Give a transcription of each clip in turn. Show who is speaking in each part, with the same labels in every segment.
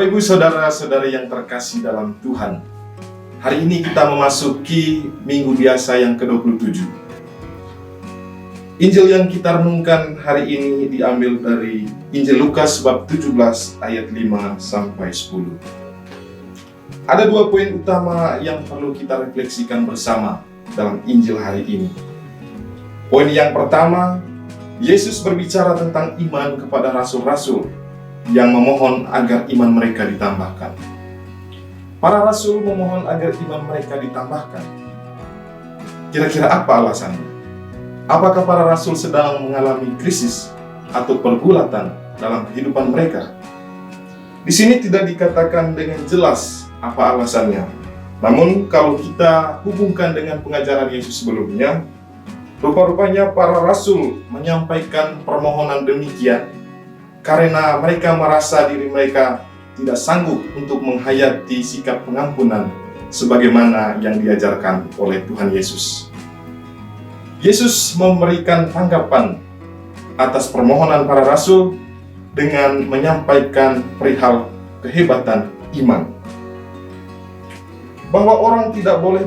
Speaker 1: Bapak Ibu Saudara-saudari yang terkasih dalam Tuhan, hari ini kita memasuki minggu biasa yang ke-27. Injil yang kita renungkan hari ini diambil dari Injil Lukas bab 17 ayat 5 sampai 10. Ada dua poin utama yang perlu kita refleksikan bersama dalam Injil hari ini. Poin yang pertama, Yesus berbicara tentang iman kepada rasul-rasul yang memohon agar iman mereka ditambahkan. Para rasul memohon agar iman mereka ditambahkan. Kira-kira apa alasannya? Apakah para rasul sedang mengalami krisis atau pergulatan dalam kehidupan mereka? Di sini tidak dikatakan dengan jelas apa alasannya. Namun kalau kita hubungkan dengan pengajaran Yesus sebelumnya, rupa-rupanya para rasul menyampaikan permohonan demikian karena mereka merasa diri mereka tidak sanggup untuk menghayati sikap pengampunan sebagaimana yang diajarkan oleh Tuhan Yesus. Yesus memberikan tanggapan atas permohonan para rasul dengan menyampaikan perihal kehebatan iman. Bahwa orang tidak boleh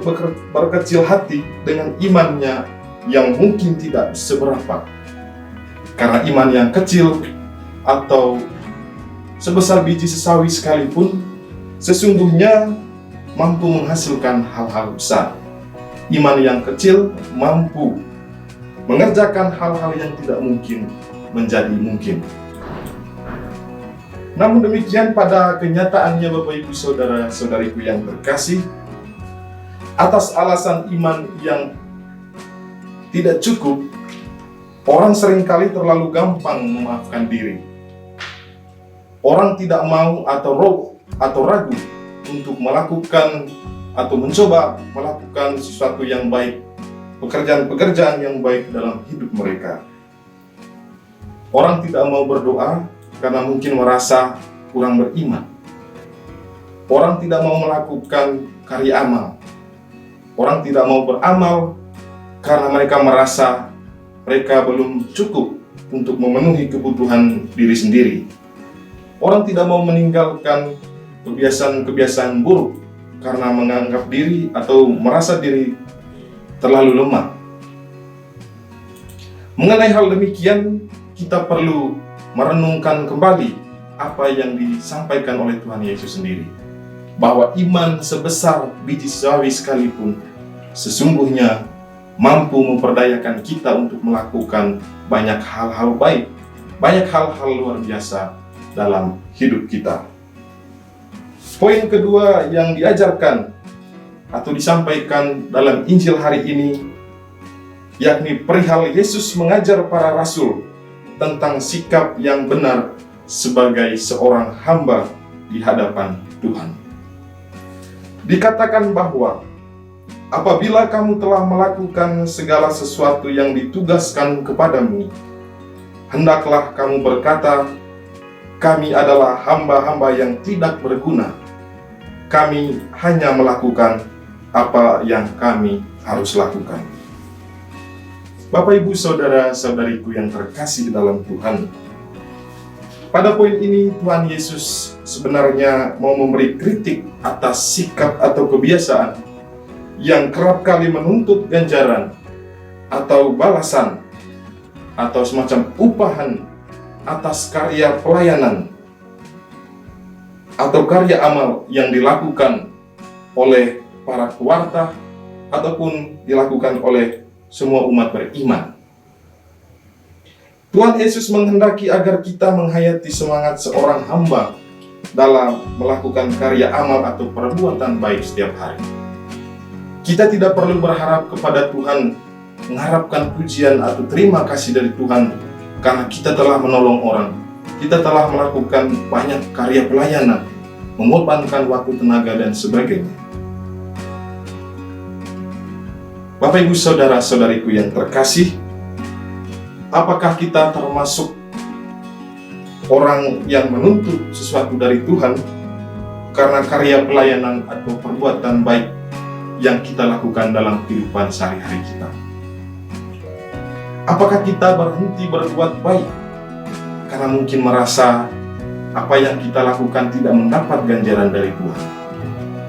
Speaker 1: berkecil hati dengan imannya yang mungkin tidak seberapa. Karena iman yang kecil atau sebesar biji sesawi sekalipun sesungguhnya mampu menghasilkan hal-hal besar. Iman yang kecil mampu mengerjakan hal-hal yang tidak mungkin menjadi mungkin. Namun demikian pada kenyataannya Bapak Ibu Saudara-saudariku yang terkasih, atas alasan iman yang tidak cukup, orang seringkali terlalu gampang memaafkan diri. Orang tidak mau atau ragu untuk melakukan atau mencoba melakukan sesuatu yang baik, pekerjaan-pekerjaan yang baik dalam hidup mereka. Orang tidak mau berdoa karena mungkin merasa kurang beriman. Orang tidak mau melakukan karya amal. Orang tidak mau beramal karena mereka merasa mereka belum cukup untuk memenuhi kebutuhan diri sendiri. Orang tidak mau meninggalkan kebiasaan-kebiasaan buruk karena menganggap diri atau merasa diri terlalu lemah. Mengenai hal demikian, kita perlu merenungkan kembali apa yang disampaikan oleh Tuhan Yesus sendiri. Bahwa iman sebesar biji sawi sekalipun sesungguhnya mampu memperdayakan kita untuk melakukan banyak hal-hal baik, banyak hal-hal luar biasa dalam hidup kita. Poin kedua yang diajarkan atau disampaikan dalam Injil hari ini, yakni perihal Yesus mengajar para rasul tentang sikap yang benar sebagai seorang hamba di hadapan Tuhan. Dikatakan bahwa apabila kamu telah melakukan segala sesuatu yang ditugaskan kepadamu, hendaklah kamu berkata, kami adalah hamba-hamba yang tidak berguna. Kami hanya melakukan apa yang kami harus lakukan. Bapak Ibu Saudara-saudariku yang terkasih di dalam Tuhan, pada poin ini Tuhan Yesus sebenarnya mau memberi kritik atas sikap atau kebiasaan yang kerap kali menuntut ganjaran atau balasan atau semacam upahan atas karya pelayanan atau karya amal yang dilakukan oleh para pewarta ataupun dilakukan oleh semua umat beriman. Tuhan Yesus menghendaki agar kita menghayati semangat seorang hamba dalam melakukan karya amal atau perbuatan baik setiap hari. Kita tidak perlu berharap kepada Tuhan, mengharapkan pujian atau terima kasih dari Tuhan karena kita telah menolong orang, kita telah melakukan banyak karya pelayanan, mengorbankan waktu, tenaga, dan sebagainya. Bapak Ibu Saudara-saudariku yang terkasih, apakah kita termasuk orang yang menuntut sesuatu dari Tuhan karena karya pelayanan atau perbuatan baik yang kita lakukan dalam kehidupan sehari-hari kita? Apakah kita berhenti berbuat baik karena mungkin merasa apa yang kita lakukan tidak mendapat ganjaran dari Tuhan.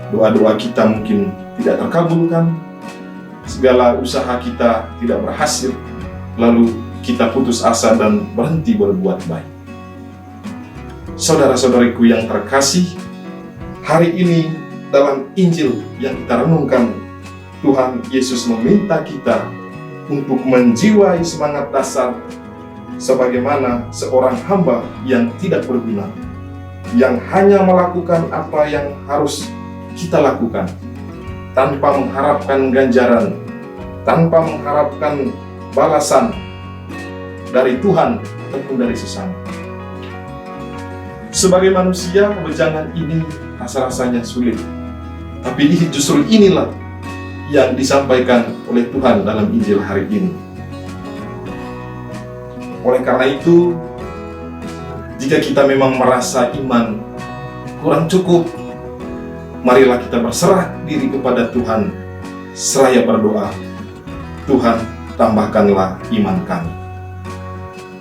Speaker 1: Doa-doa kita mungkin tidak terkabulkan, segala usaha kita tidak berhasil, lalu kita putus asa dan berhenti berbuat baik. Saudara-saudariku yang terkasih, hari ini dalam Injil yang kita renungkan, Tuhan Yesus meminta kita untuk menjiwai semangat dasar sebagaimana seorang hamba yang tidak berguna, yang hanya melakukan apa yang harus kita lakukan, tanpa mengharapkan ganjaran, tanpa mengharapkan balasan dari Tuhan ataupun dari sesama. Sebagai manusia, wejangan ini rasa-rasanya sulit. Tapi justru inilah yang disampaikan oleh Tuhan dalam Injil hari ini. Oleh karena itu, jika kita memang merasa iman kurang cukup, marilah kita berserah diri kepada Tuhan, seraya berdoa, Tuhan, tambahkanlah iman kami.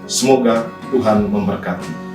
Speaker 1: Semoga Tuhan memberkati.